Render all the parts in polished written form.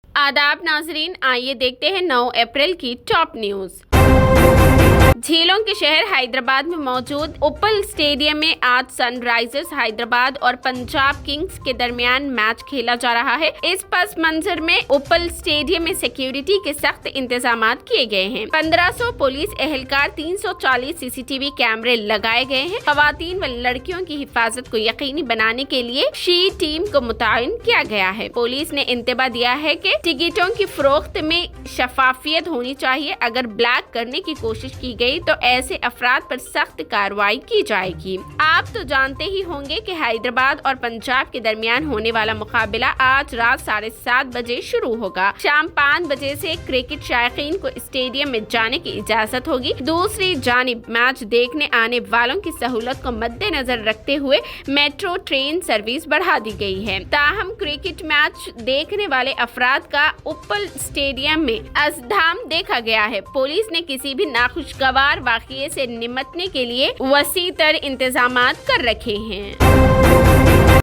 आदाब नाजरीन, आइए देखते हैं 9 अप्रैल की टॉप न्यूज। झीलों के शहर हैदराबाद में मौजूद उपल स्टेडियम में आज सनराइजर्स हैदराबाद और पंजाब किंग्स के दरमियान मैच खेला जा रहा है। इस पस मंजर में उपल स्टेडियम में सिक्योरिटी के सख्त इंतजाम किए गए हैं। 1500 पुलिस एहलकार, 340 सीसीटीवी कैमरे लगाए गए हैं। खवातीन व लड़कियों की हिफाजत को यकीनी बनाने के लिए शी टीम को मुतयन किया गया है। पुलिस ने इंतबा दिया है कि टिकटों की फरोख्त में शफाफियत होनी चाहिए। अगर ब्लैक करने की कोशिश की गई तो ऐसे अफराद पर सख्त कार्रवाई की जाएगी। आप तो जानते ही होंगे कि हैदराबाद और पंजाब के दरमियान होने वाला मुकाबला आज रात 7:30 बजे शुरू होगा। शाम 5 बजे से क्रिकेट शायकीन को स्टेडियम में जाने की इजाजत होगी। दूसरी जानिब मैच देखने आने वालों की सहूलत को मद्देनजर रखते हुए मेट्रो ट्रेन सर्विस बढ़ा दी गई है। ताहम क्रिकेट मैच देखने वाले अफराद का उपल स्टेडियम में अज़धाम देखा गया है। पुलिस ने किसी भी नाखुशगवार वाक़ये से निपटने के लिए वसी तर इंतजामात कर रखे हैं।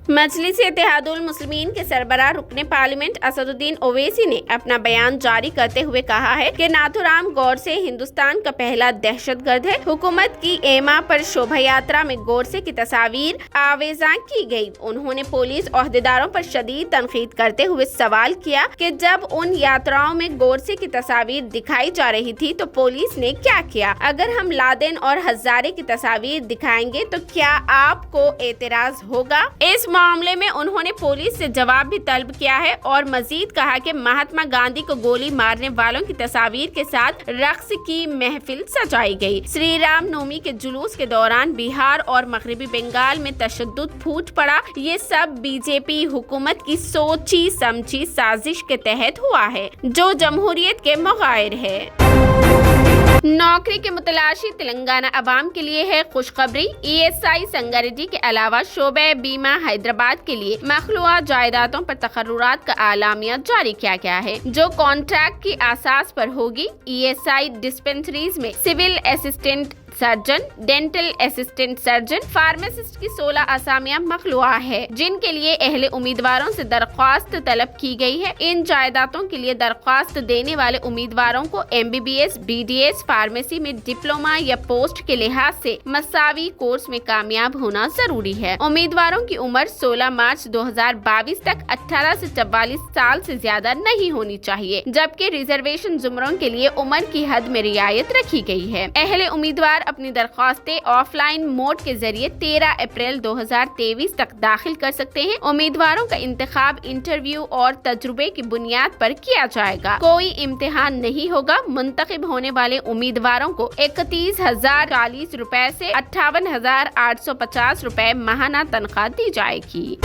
मजलिस इत्तेहादुल मुस्लिमीन के सरबराह रुकने पार्लियामेंट असदुद्दीन ओवैसी ने अपना बयान जारी करते हुए कहा है कि नाथुराम गोडसे हिंदुस्तान का पहला दहशतगर्द है। हुकूमत की एमा पर शोभा यात्रा में गोडसे की तस्वीर आवेजा की गई। उन्होंने पुलिस ओहदेदारों पर शदीद तनकीद करते हुए सवाल किया कि जब उन यात्राओं में गोडसे की तस्वीर दिखाई जा रही थी तो पुलिस ने क्या किया। अगर हम लादेन और हजारे की तस्वीर दिखाएंगे तो क्या आपको एतराज होगा। इस मामले में उन्होंने पुलिस से जवाब भी तलब किया है और मजीद कहा कि महात्मा गांधी को गोली मारने वालों की तस्वीर के साथ रक्स की महफिल सजाई गई। श्री राम नवमी के जुलूस के दौरान बिहार और मगरबी बंगाल में तशद्दुद फूट पड़ा। ये सब बीजेपी हुकूमत की सोची समझी साजिश के तहत हुआ है जो जमहूरियत के मुग़ायर है। नौकरी के मुतलाशी तेलंगाना अवाम के लिए है खुशखबरी। ESI संगारेड्डी के अलावा शोबे बीमा हैदराबाद के लिए मखलूआ जायदादों पर तकर्रुरात का आलामिया जारी किया गया है जो कॉन्ट्रैक्ट की आसास पर होगी। ESI डिस्पेंसरीज में civil assistant surgeon, dental assistant surgeon, pharmacist की 16 असामियां मखलूआ है जिनके लिए अहले उम्मीदवारों से दरख्वास्त तलब की गई है। इन जायदादों के लिए दरख्वास्त देने वाले उम्मीदवारों को MBBS, BDS, फार्मेसी में डिप्लोमा या पोस्ट के लिहाज से मसावी कोर्स में कामयाब होना जरूरी है। उम्मीदवारों की उम्र 16 मार्च 2022 तक 18 से 44 साल से ज्यादा नहीं होनी चाहिए, जबकि रिजर्वेशन जुमरों के लिए उम्र की हद में रियायत रखी गई है। अहले उम्मीदवार अपनी दरख्वास्तें ऑफलाइन मोड के जरिए 13 अप्रैल 2023 तक दाखिल कर सकते हैं। उम्मीदवारों का इंतखाब इंटरव्यू और तजुर्बे की बुनियाद पर किया जाएगा। कोई इम्तिहान नहीं होगा। मुंतखब होने वाले उम्मीदवारों को 31,040 रुपए से 58,850 रुपए माहाना तनख्वाह दी जाएगी।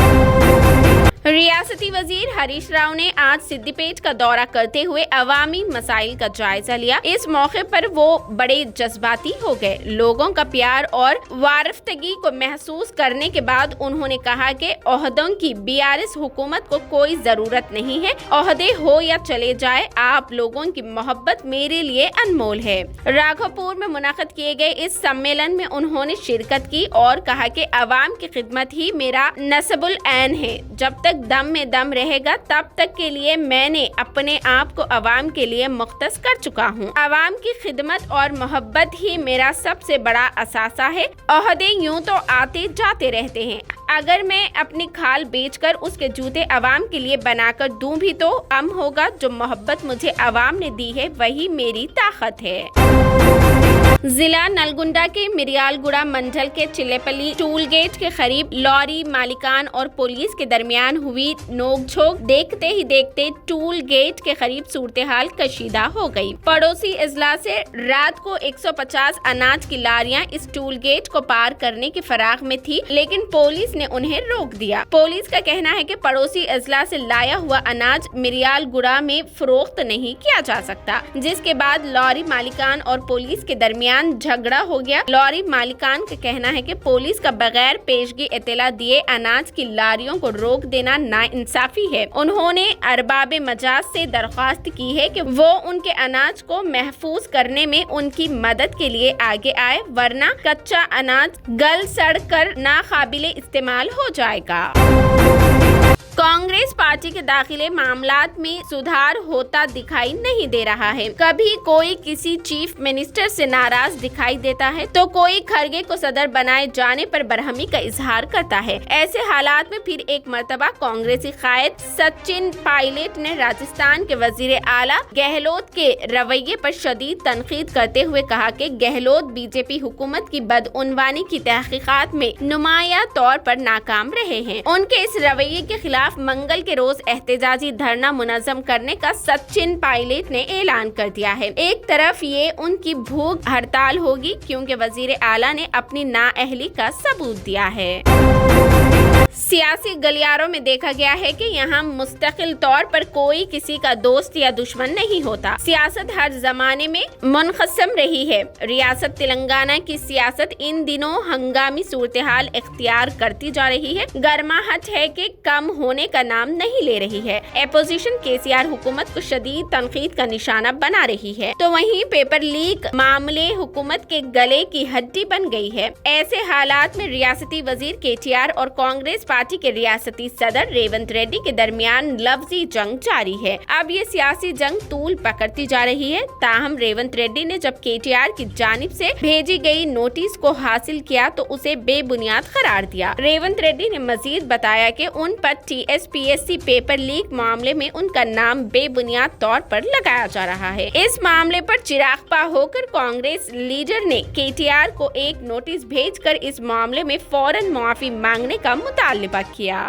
रियासती वजीर हरीश राव ने आज सिद्दीपेट का दौरा करते हुए अवामी मसाइल का जायजा लिया। इस मौके पर वो बड़े जज्बाती हो गए। लोगों का प्यार और वारफ्तगी को महसूस करने के बाद उन्होंने कहा कि ओहदों की BRS हुकूमत को कोई जरूरत नहीं है। ओहदे हो या चले जाए, आप लोगों की मोहब्बत मेरे लिए अनमोल है। राघोपुर में मुनक़िद किए गए इस सम्मेलन में उन्होंने शिरकत की और कहा कि अवाम की खिदमत ही मेरा नस्बुल ऐन है। जब तक दम में दम रहेगा तब तक के लिए मैंने अपने आप को अवाम के लिए मुख्तस कर चुका हूँ। अवाम की खिदमत और मोहब्बत ही मेरा सबसे बड़ा असासा है। ओहदे यूं तो आते जाते रहते हैं, अगर मैं अपनी खाल बेचकर उसके जूते अवाम के लिए बनाकर दूं भी तो अम होगा। जो मोहब्बत मुझे अवाम ने दी है वही मेरी ताकत है। जिला नलगुंडा के मिरियालगुड़ा मंडल के चिल्लेपल्ली टूल गेट के करीब लॉरी मालिकान और पुलिस के दरमियान हुई नोकझोंक देखते ही देखते टूल गेट के करीब सूरत-ए-हाल कशीदा हो गई। पड़ोसी अजला से रात को 150 अनाज की लारियां इस टूल गेट को पार करने की फराग में थी, लेकिन पुलिस ने उन्हें रोक दिया। पुलिस का कहना है कि पड़ोसी अजला से लाया हुआ अनाज मिरियालगुड़ा में फरोख्त नहीं किया जा सकता, जिसके बाद लॉरी मालिकान और पुलिस के दरमियान झगड़ा हो गया। लॉरी मालिकान का कहना है कि पुलिस का बगैर पेशगी इत्तला दिए अनाज की लारियों को रोक देना नाइंसाफी है। उन्होंने अरबाब मजाज से दरख्वास्त की है कि वो उनके अनाज को महफूज करने में उनकी मदद के लिए आगे आए, वरना कच्चा अनाज गल सड़ कर नाकाबिले इस्तेमाल हो जाएगा। कांग्रेस पार्टी के दाखिले मामलात में सुधार होता दिखाई नहीं दे रहा है। कभी कोई किसी चीफ मिनिस्टर से नाराज दिखाई देता है तो कोई खरगे को सदर बनाए जाने पर बरहमी का इजहार करता है। ऐसे हालात में फिर एक मर्तबा कांग्रेसी कायद सचिन पायलट ने राजस्थान के वजीर आला गहलोत के रवैये पर शदीद तनकीद करते हुए कहा कि गहलोत बीजेपी हुकूमत की बदउनवानी की तहकीकात में नुमाया तौर पर नाकाम रहे हैं। उनके इस रवैये के खिलाफ मंगल के रोज एहतजाजी धरना मुनज़्ज़म करने का सचिन पायलट ने ऐलान कर दिया है। एक तरफ ये उनकी भूख हड़ताल होगी क्योंकि वजीर आला ने अपनी नाअहली का सबूत दिया है। सियासी गलियारों में देखा गया है कि यहाँ मुस्तकिल तौर पर कोई किसी का दोस्त या दुश्मन नहीं होता। सियासत हर जमाने में मुनक़सम रही है। रियासत तेलंगाना की सियासत इन दिनों हंगामी सूरत-ए-हाल इख्तियार करती जा रही है। गर्माहट है कि कम होने का नाम नहीं ले रही है। अपोजिशन केसीआर हुकूमत को शदीद तनकीद का निशाना बना रही है तो वहीं पेपर लीक मामले हुकूमत के गले की हड्डी बन गई है। ऐसे हालात में रियासती वजीर केटीआर और कांग्रेस पार्टी के रियासती सदर रेवंत रेड्डी के दरमियान लफ्जी जंग जारी है। अब ये सियासी जंग तूल पकड़ती जा रही है। ताहम रेवंत रेड्डी ने जब केटीआर की जानिब से भेजी गई नोटिस को हासिल किया तो उसे बेबुनियाद करार दिया। रेवंत रेड्डी ने मजीद बताया कि उन पर TSPSC पेपर लीक मामले में उनका नाम बेबुनियाद तौर पर लगाया जा रहा है। इस मामले पर चिरागपा होकर कांग्रेस लीडर ने केटीआर को एक नोटिस भेजकर इस मामले में फौरन माफी मांगने का मुतालिबा किया।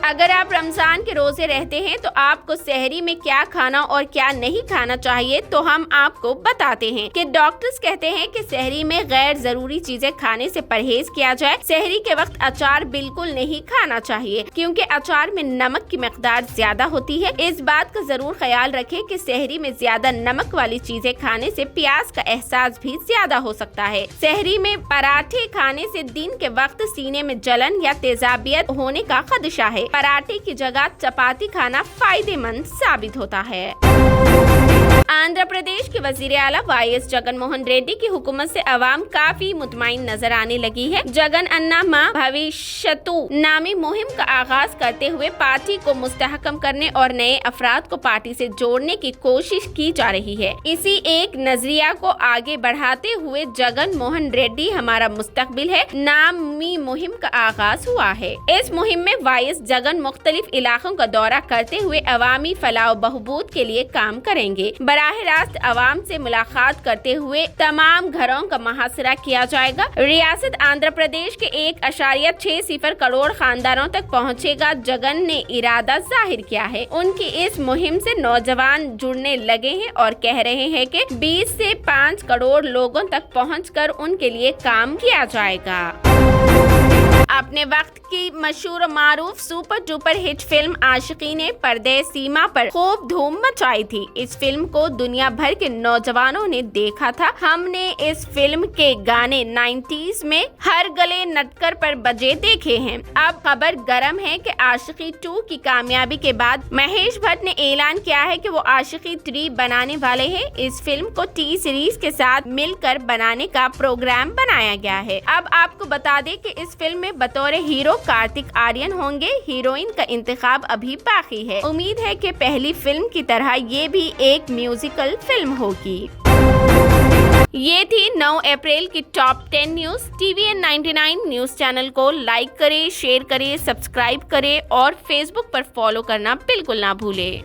अगर आप रमजान के रोजे रहते हैं तो आपको सहरी में क्या खाना और क्या नहीं खाना चाहिए तो हम आपको बताते हैं कि डॉक्टर्स कहते हैं कि सहरी में गैर जरूरी चीजें खाने से परहेज किया जाए। सहरी के वक्त अचार बिल्कुल नहीं खाना चाहिए क्योंकि अचार में नमक की मकदार ज्यादा होती है। इस बात का जरूर ख्याल रखें कि सहरी में ज्यादा नमक वाली चीजें खाने से प्यास का एहसास भी ज्यादा हो सकता है। सहरी में पराठे खाने से दिन के वक्त सीने में जलन या तेजाबियत होने का खदशा है। पराठे की जगह चपाती खाना फायदेमंद साबित होता है। आंध्र प्रदेश के वजीर आला YS जगन मोहन रेड्डी की हुकूमत से अवाम काफी मुतमईन नजर आने लगी है। जगन अन्ना मां भविष्यतु नामी मुहिम का आगाज करते हुए पार्टी को मुस्तहकम करने और नए अफराद को पार्टी से जोड़ने की कोशिश की जा रही है। इसी एक नजरिया को आगे बढ़ाते हुए जगन मोहन रेड्डी हमारा मुस्तकबिल है नामी मुहिम का आगाज हुआ है। इस मुहिम में YS जगन मुख्तलिफ इलाकों का दौरा करते हुए अवामी फलाह बहबूद के लिए काम करेंगे। बराह रास्त अवाम से मुलाकात करते हुए तमाम घरों का मुहासरा किया जाएगा। रियासत आंध्र प्रदेश के 1.60 करोड़ खानदानों तक पहुंचेगा। जगन ने इरादा जाहिर किया है। उनकी इस मुहिम से नौजवान जुड़ने लगे हैं और कह रहे हैं कि 20 से 5 करोड़ लोगों तक पहुंचकर उनके लिए काम किया जाएगा। अपने वक्त की मशहूर मारूफ सुपर डुपर हिट फिल्म आशिकी ने पर्दे सीमा पर खूब धूम मचाई थी। इस फिल्म को दुनिया भर के नौजवानों ने देखा था। हमने इस फिल्म के गाने 90s में हर गले नटकर पर बजे देखे हैं। अब खबर गरम है कि आशिकी 2 की कामयाबी के बाद महेश भट्ट ने ऐलान किया है कि वो आशिकी 3 बनाने वाले हैं। इस फिल्म को T सीरीज के साथ मिलकर बनाने का प्रोग्राम बनाया गया है। अब आपको बता दें कि इस फिल्म में बतौर हीरो कार्तिक आर्यन होंगे। हीरोइन का इंतखाब अभी बाकी है। उम्मीद है कि पहली फिल्म की तरह ये भी एक म्यूजिकल फिल्म होगी। ये थी 9 अप्रैल की top 10 news. TVN 99 news channel को लाइक करें, शेयर करें, सब्सक्राइब करें और फेसबुक पर फॉलो करना बिल्कुल ना भूलें।